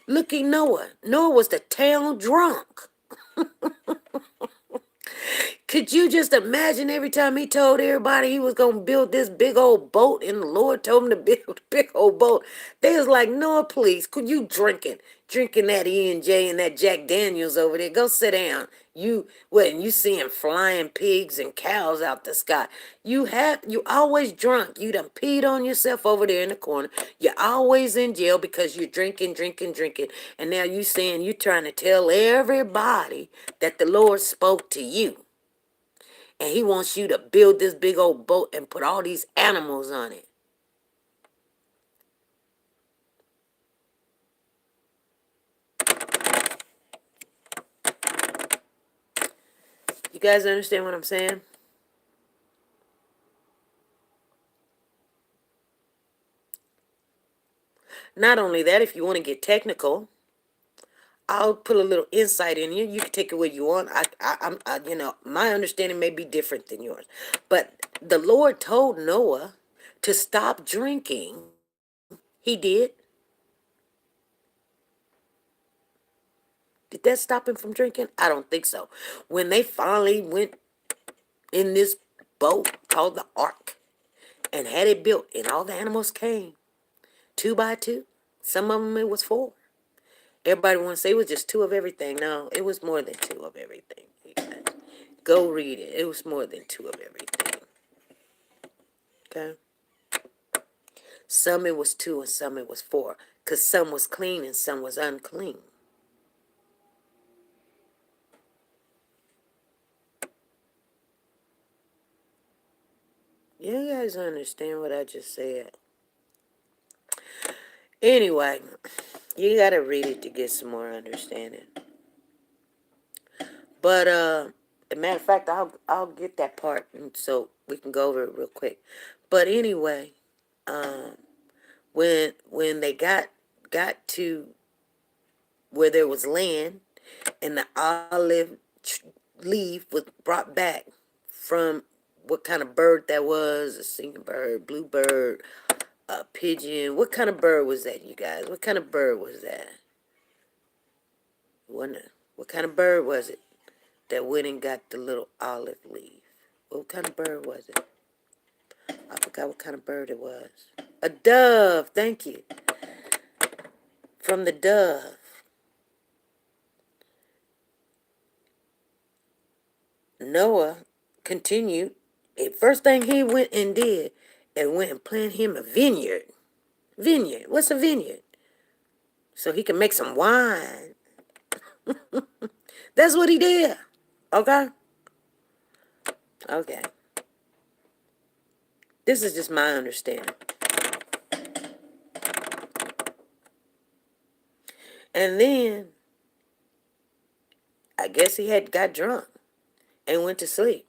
Look at Noah. Noah was the town drunk. Could you just imagine every time he told everybody he was going to build this big old boat and the Lord told him to build a big old boat? They was like, Noah, please, could you drinking that E&J and that Jack Daniels over there. Go sit down. You seeing flying pigs and cows out the sky. You always drunk. You done peed on yourself over there in the corner. You're always in jail because you're drinking. And now you saying you trying to tell everybody that the Lord spoke to you. And he wants you to build this big old boat and put all these animals on it. You guys understand what I'm saying? Not only that, if you want to get technical, I'll put a little insight in you. You can take it where you want. My understanding may be different than yours. But the Lord told Noah to stop drinking. He did. Did that stop him from drinking? I don't think so. When they finally went in this boat called the Ark and had it built, and all the animals came, 2 by 2. Some of them it was 4. Everybody wants to say it was just 2 of everything. No, it was more than 2 of everything. You guys. Go read it. It was more than 2 of everything. Okay? Some it was 2 and some it was 4. Because some was clean and some was unclean. You guys understand what I just said? Anyway, you got to read it to get some more understanding. But, as a matter of fact, I'll get that part so we can go over it real quick. But anyway, when they got to where there was land and the olive leaf was brought back from what kind of bird that was, a singing bird, bluebird, a pigeon. What kind of bird was that, you guys? What kind of bird was that? What kind of bird was it that went and got the little olive leaf? What kind of bird was it? I forgot what kind of bird it was. A dove, thank you. From the dove. Noah continued. First thing he went and did, and went and planted him a vineyard. Vineyard. What's a vineyard? So he can make some wine. That's what he did. Okay? Okay. This is just my understanding. And then, I guess he had got drunk and went to sleep.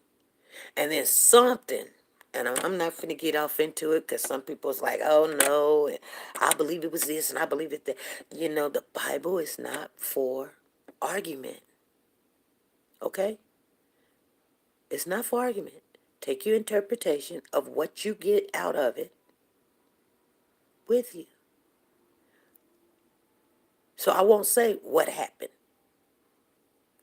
And then something, and I'm not finna get off into it because some people's like, oh no, and I believe it was this and I believe it that. You know, the Bible is not for argument. Okay? It's not for argument. Take your interpretation of what you get out of it with you. So I won't say what happened.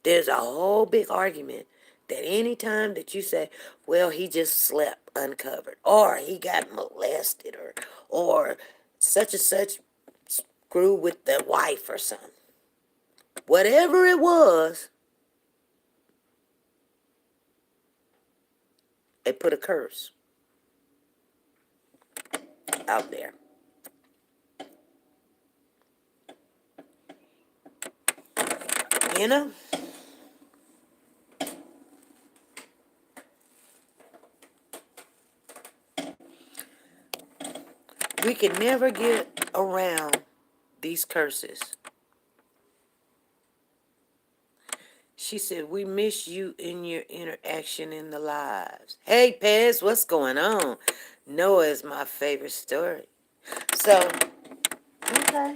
There's a whole big argument that any time that you say, well, he just slept uncovered, or he got molested, or such and such screwed with the wife or something. Whatever it was, they put a curse out there. You know? We can never get around these curses. She said, we miss you in your interaction in the lives. Hey, Pez, what's going on? Noah is my favorite story. So, okay.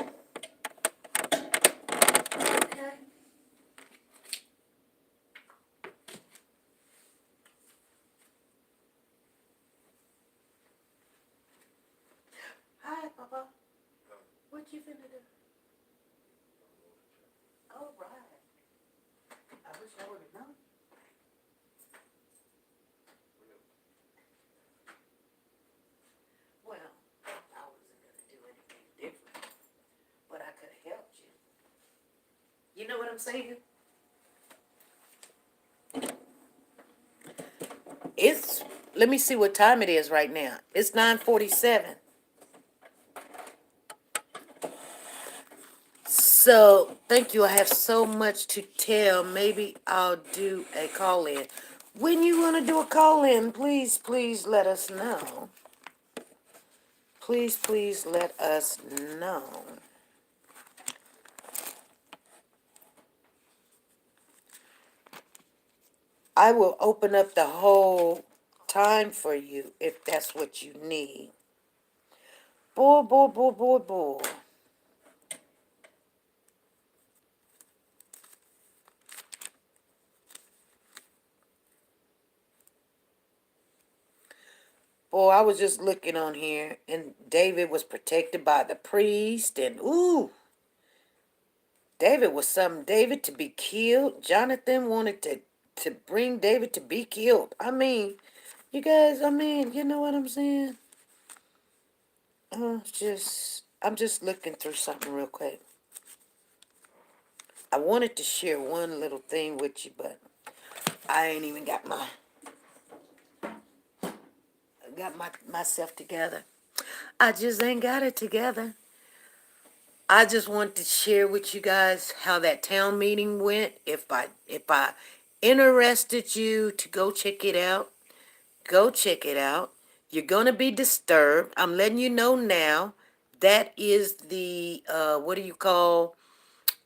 Okay. Hi, Papa. What you finna do? All right. I wish I would have known. Well, I wasn't gonna do anything different, but I could have helped you. You know what I'm saying? It's, let me see what time it is right now. It's 9:47. So, thank you. I have so much to tell. Maybe I'll do a call-in. When you want to do a call-in, please, please let us know. Please, please let us know. I will open up the whole time for you if that's what you need. Boy, boy, boy, boy, boy. Boy, I was just looking on here, and David was protected by the priest, and ooh, David was something. David to be killed. Jonathan wanted to bring David to be killed. I mean, you guys, I mean, you know what I'm saying? I'm just looking through something real quick. I wanted to share one little thing with you, but I ain't even got myself together. I just ain't got it together. I just want to share with you guys how that town meeting went. If I interested you to go check it out, go check it out. You're gonna be disturbed. I'm letting you know now. That is the what do you call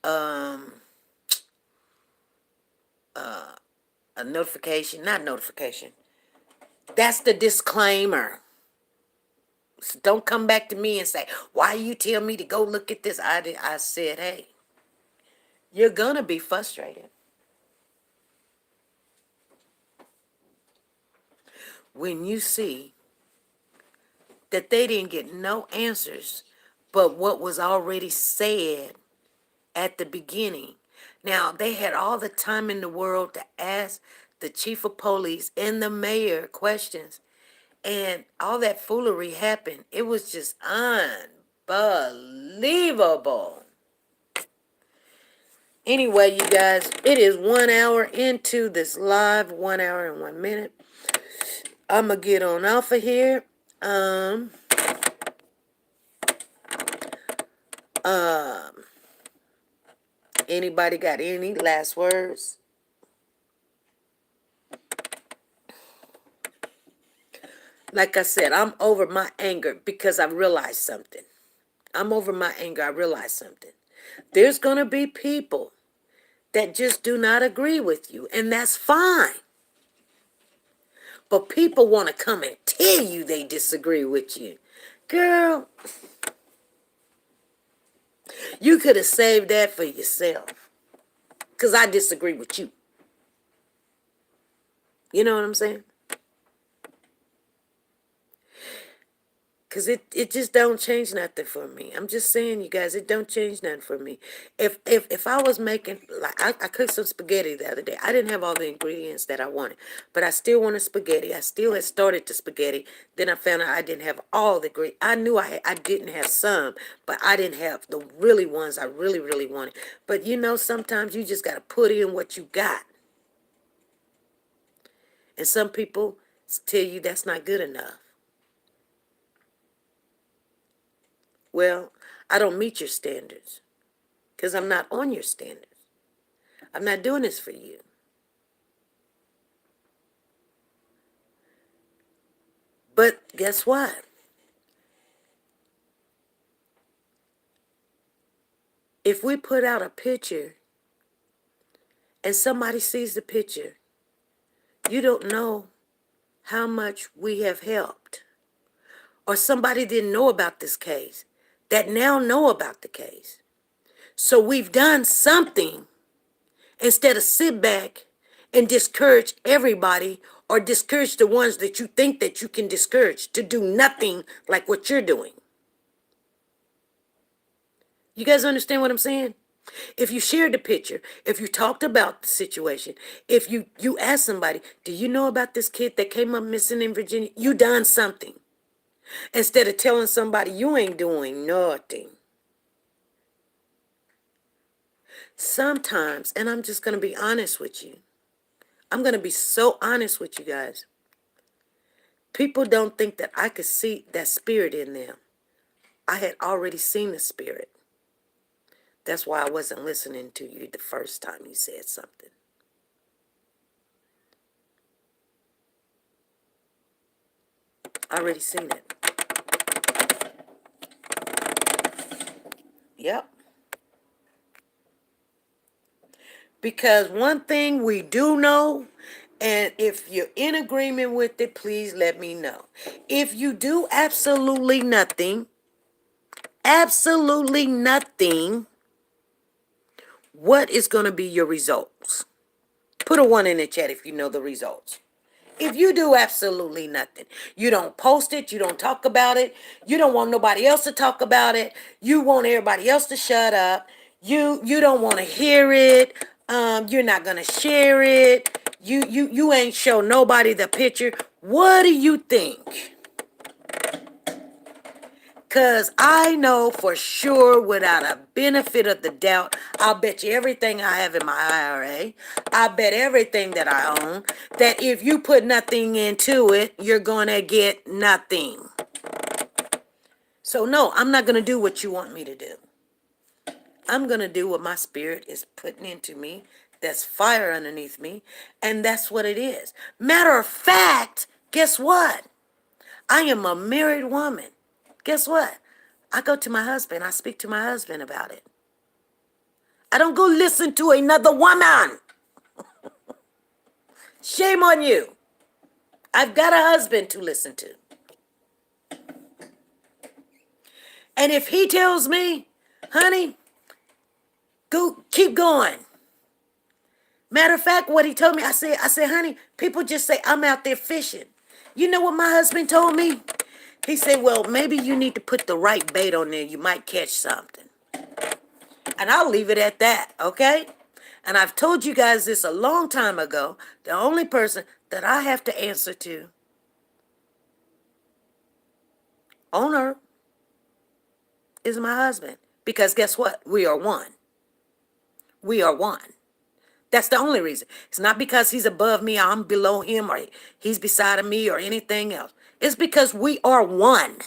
a notification? Not notification. That's the disclaimer. So don't come back to me and say, why you tell me to go look at this? I said, hey, you're gonna be frustrated when you see that they didn't get no answers but what was already said at the beginning. Now, they had all the time in the world to ask the chief of police and the mayor questions, And all that foolery happened. It was just unbelievable. Anyway, you guys, it is 1 hour into this live, 1 hour and 1 minute. I'm going to get on off of here. Um, anybody got any last words? Like I said, I'm over my anger because I realized something. I'm over my anger. I realized something. There's going to be people that just do not agree with you, and that's fine. But people want to come and tell you they disagree with you. Girl, you could have saved that for yourself. Because I disagree with you. You know what I'm saying? Because it just don't change nothing for me. I'm just saying, you guys, it don't change nothing for me. If I was making, like, I cooked some spaghetti the other day. I didn't have all the ingredients that I wanted, but I still wanted spaghetti. I still had started the spaghetti. Then I found out I didn't have all the ingredients. I knew I didn't have some, but I didn't have the really ones I really, really wanted. But you know, sometimes you just got to put in what you got. And some people tell you that's not good enough. Well, I don't meet your standards because I'm not on your standards. I'm not doing this for you. But guess what? If we put out a picture and somebody sees the picture, you don't know how much we have helped. Or somebody didn't know about this case that now know about the case. So we've done something instead of sit back and discourage everybody or discourage the ones that you think that you can discourage to do nothing like what you're doing. You guys understand what I'm saying? If you shared the picture, if you talked about the situation, if you asked somebody, do you know about this kid that came up missing in Virginia? You done something. Instead of telling somebody you ain't doing nothing. Sometimes, and I'm just going to be honest with you. I'm going to be so honest with you guys. People don't think that I could see that spirit in them. I had already seen the spirit. That's why I wasn't listening to you the first time you said something. I already seen it. Yep. Because one thing we do know, and if you're in agreement with it, please let me know. If you do absolutely nothing, what is going to be your results? Put a 1 in the chat if you know the results. If you do absolutely nothing, you don't post it, you don't talk about it, you don't want nobody else to talk about it, you want everybody else to shut up, you don't want to hear it, you're not gonna share it, you ain't show nobody the picture. What do you think? Because I know for sure, without a benefit of the doubt, I'll bet you everything I have in my IRA, I bet everything that I own, that if you put nothing into it, you're going to get nothing. So no, I'm not going to do what you want me to do. I'm going to do what my spirit is putting into me. That's fire underneath me. And that's what it is. Matter of fact, guess what? I am a married woman. Guess what? I go to my husband. I speak to my husband about it. I don't go listen to another woman. Shame on you. I've got a husband to listen to. And if he tells me, honey, go keep going. Matter of fact, what he told me, I said, honey, people just say I'm out there fishing. You know what my husband told me? He said, well, maybe you need to put the right bait on there. You might catch something. And I'll leave it at that, okay? And I've told you guys this a long time ago. The only person that I have to answer to owner is my husband. Because guess what? We are one. We are one. That's the only reason. It's not because he's above me, or I'm below him, or he's beside of me, or anything else. It's because we are one.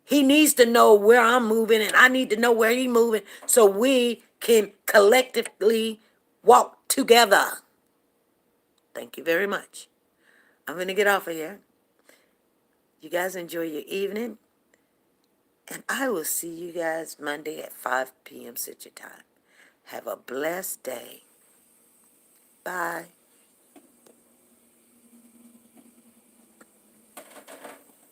He needs to know where I'm moving, and I need to know where he's moving, so we can collectively walk together. Thank you very much. I'm going to get off of here. You guys enjoy your evening, and I will see you guys Monday at 5 p.m. Central Time. Have a blessed day. Bye.